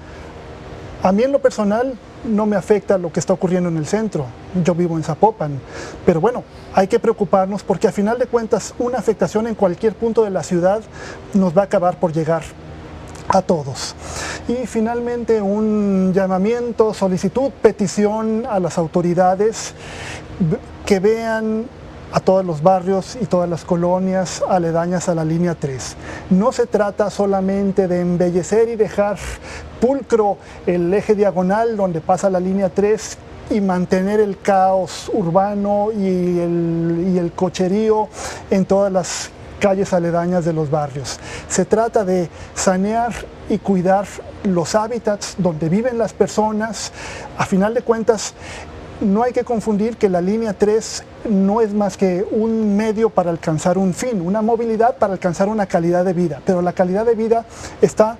a mí en lo personal no me afecta lo que está ocurriendo en el centro, yo vivo en Zapopan, pero bueno, hay que preocuparnos porque a final de cuentas una afectación en cualquier punto de la ciudad nos va a acabar por llegar a todos. Y finalmente un llamamiento, solicitud, petición a las autoridades que vean a todos los barrios y todas las colonias aledañas a la línea 3. No se trata solamente de embellecer y dejar pulcro el eje diagonal donde pasa la línea 3 y mantener el caos urbano y el cocherío en todas las calles aledañas de los barrios. Se trata de sanear y cuidar los hábitats donde viven las personas. A final de cuentas, no hay que confundir que la línea 3 no es más que un medio para alcanzar un fin, una movilidad para alcanzar una calidad de vida, pero la calidad de vida está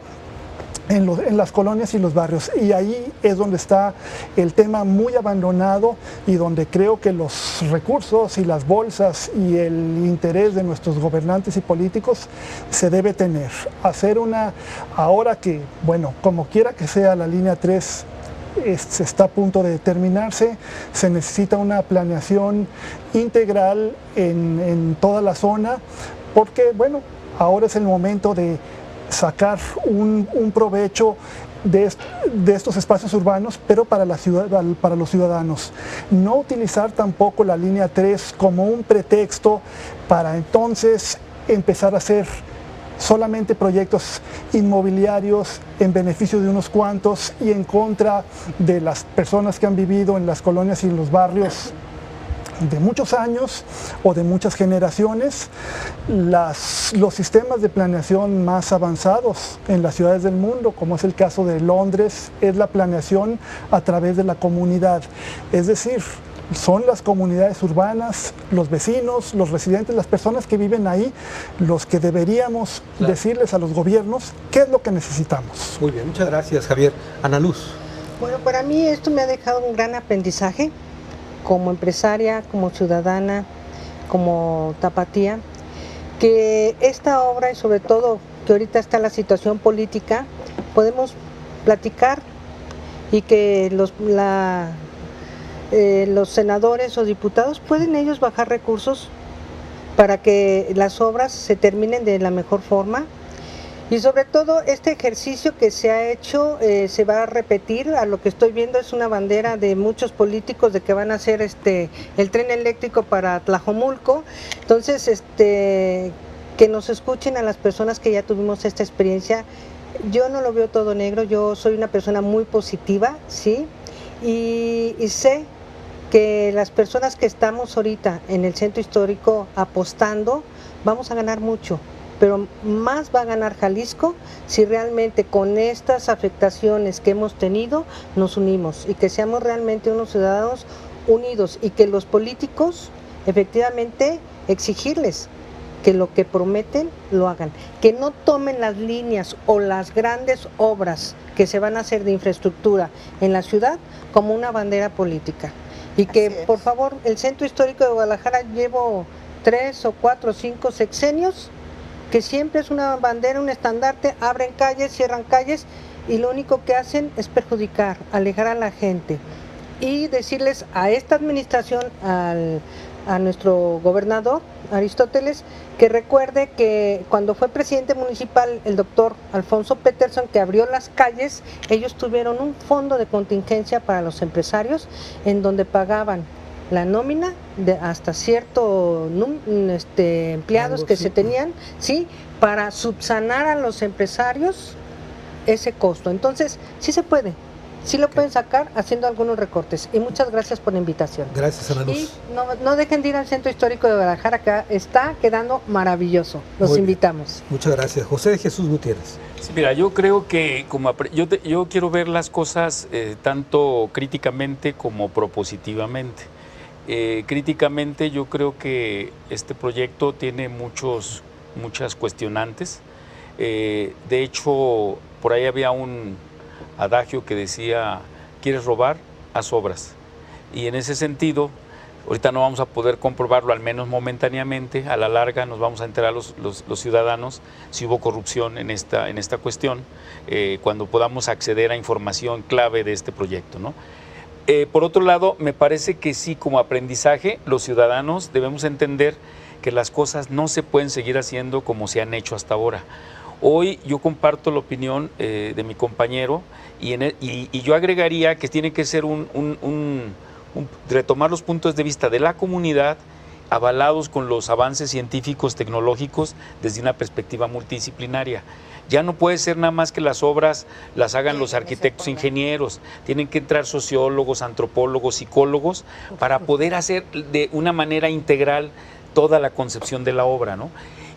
en las colonias y los barrios, y ahí es donde está el tema muy abandonado y donde creo que los recursos y las bolsas y el interés de nuestros gobernantes y políticos se debe tener. Ahora que, bueno, como quiera que sea, la línea 3 se está a punto de terminarse, se necesita una planeación integral en toda la zona, porque, bueno, ahora es el momento de sacar un provecho de estos espacios urbanos, pero para los ciudadanos. No utilizar tampoco la línea 3 como un pretexto para entonces empezar a hacer solamente proyectos inmobiliarios en beneficio de unos cuantos y en contra de las personas que han vivido en las colonias y en los barrios de muchos años o de muchas generaciones. Los sistemas de planeación más avanzados en las ciudades del mundo, como es el caso de Londres, es la planeación a través de la comunidad. Es decir, son las comunidades urbanas, los vecinos, los residentes, las personas que viven ahí, los que deberíamos decirles a los gobiernos qué es lo que necesitamos. Muy bien, muchas gracias, Javier. Ana Luz. Bueno, para mí esto me ha dejado un gran aprendizaje como empresaria, como ciudadana, como tapatía, que esta obra y sobre todo que ahorita está la situación política, podemos platicar y que los senadores o diputados pueden ellos bajar recursos para que las obras se terminen de la mejor forma. Y sobre todo este ejercicio que se ha hecho se va a repetir. A lo que estoy viendo es una bandera de muchos políticos de que van a hacer el tren eléctrico para Tlajomulco. Entonces, que nos escuchen a las personas que ya tuvimos esta experiencia. Yo no lo veo todo negro, yo soy una persona muy positiva, ¿sí? Y sé que las personas que estamos ahorita en el centro histórico apostando, vamos a ganar mucho. Pero más va a ganar Jalisco si realmente con estas afectaciones que hemos tenido nos unimos y que seamos realmente unos ciudadanos unidos y que los políticos efectivamente exigirles que lo que prometen lo hagan, que no tomen las líneas o las grandes obras que se van a hacer de infraestructura en la ciudad como una bandera política y que por favor el centro histórico de Guadalajara llevo 3 o 4 o 5 sexenios que siempre es una bandera, un estandarte, abren calles, cierran calles y lo único que hacen es perjudicar, alejar a la gente y decirles a esta administración, a nuestro gobernador Aristóteles, que recuerde que cuando fue presidente municipal el doctor Alfonso Peterson, que abrió las calles, ellos tuvieron un fondo de contingencia para los empresarios en donde pagaban la nómina de hasta cierto empleados que se tenían, ¿sí? Para subsanar a los empresarios ese costo. Entonces, sí se puede, sí lo pueden sacar haciendo algunos recortes. Y muchas gracias por la invitación. Gracias, Ana Luz. Y no dejen de ir al Centro Histórico de Guadalajara, que está quedando maravilloso. Los invitamos. Muchas gracias. José de Jesús Gutiérrez. Sí, mira, yo creo que yo quiero ver las cosas tanto críticamente como propositivamente. Críticamente yo creo que este proyecto tiene muchas cuestionantes. De hecho, por ahí había un adagio que decía, ¿quieres robar? Haz obras. Y en ese sentido, ahorita no vamos a poder comprobarlo, al menos momentáneamente, a la larga nos vamos a enterar los ciudadanos si hubo corrupción en esta cuestión, cuando podamos acceder a información clave de este proyecto, ¿no? Por otro lado, me parece que sí, como aprendizaje, los ciudadanos debemos entender que las cosas no se pueden seguir haciendo como se han hecho hasta ahora. Hoy yo comparto la opinión de mi compañero y yo agregaría que tiene que ser retomar los puntos de vista de la comunidad avalados con los avances científicos, tecnológicos, desde una perspectiva multidisciplinaria. Ya no puede ser nada más que las obras las hagan los arquitectos, ingenieros, tienen que entrar sociólogos, antropólogos, psicólogos, para poder hacer de una manera integral toda la concepción de la obra, ¿no?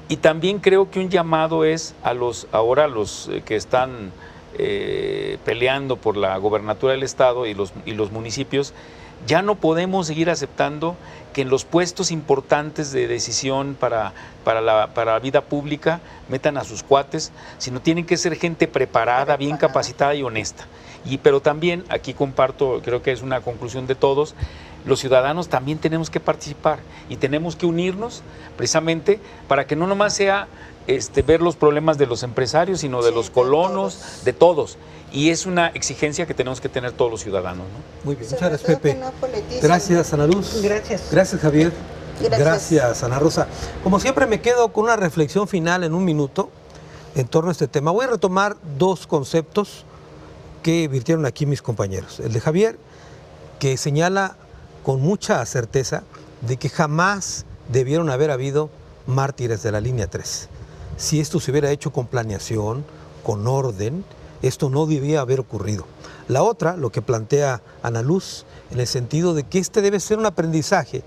Y también creo que un llamado es a los que están peleando por la gobernatura del Estado y los municipios, Ya no podemos seguir aceptando que en los puestos importantes de decisión para la vida pública metan a sus cuates, sino tienen que ser gente preparada, bien capacitada y honesta. Pero también, aquí comparto, creo que es una conclusión de todos, los ciudadanos también tenemos que participar y tenemos que unirnos precisamente para que no nomás sea ver los problemas de los empresarios, sino de los colonos, de todos. Y es una exigencia que tenemos que tener todos los ciudadanos, ¿no? Muy bien, muchas gracias, Pepe. Gracias, Ana Luz. Gracias. Gracias, Javier. Gracias, Ana Rosa. Como siempre, me quedo con una reflexión final en un minuto en torno a este tema. Voy a retomar dos conceptos que virtieron aquí mis compañeros. El de Javier, que señala con mucha certeza de que jamás debieron haber habido mártires de la línea 3. Si esto se hubiera hecho con planeación, con orden, esto no debía haber ocurrido. La otra, lo que plantea Ana Luz, en el sentido de que este debe ser un aprendizaje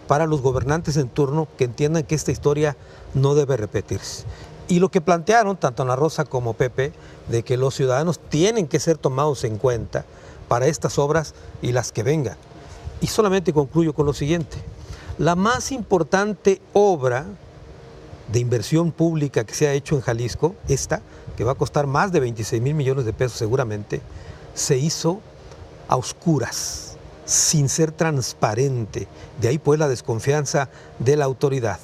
para los gobernantes en turno que entiendan que esta historia no debe repetirse. Y lo que plantearon, tanto Ana Rosa como Pepe, de que los ciudadanos tienen que ser tomados en cuenta para estas obras y las que vengan. Y solamente concluyo con lo siguiente. La más importante obra de inversión pública que se ha hecho en Jalisco, esta, que va a costar más de 26,000 millones de pesos seguramente, se hizo a oscuras, sin ser transparente. De ahí pues la desconfianza de la autoridad.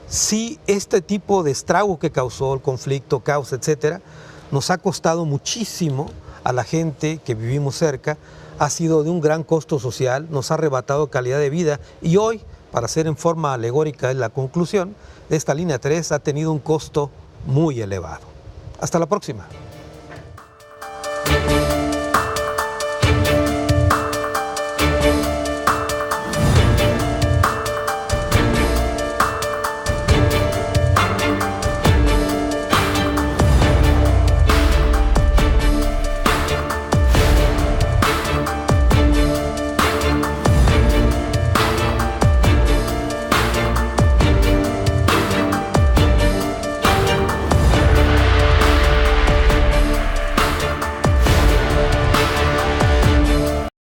Sí, este tipo de estrago que causó el conflicto, caos, etcétera, nos ha costado muchísimo a la gente que vivimos cerca, ha sido de un gran costo social, nos ha arrebatado calidad de vida y hoy, para hacer en forma alegórica la conclusión, esta línea 3 ha tenido un costo muy elevado. Hasta la próxima.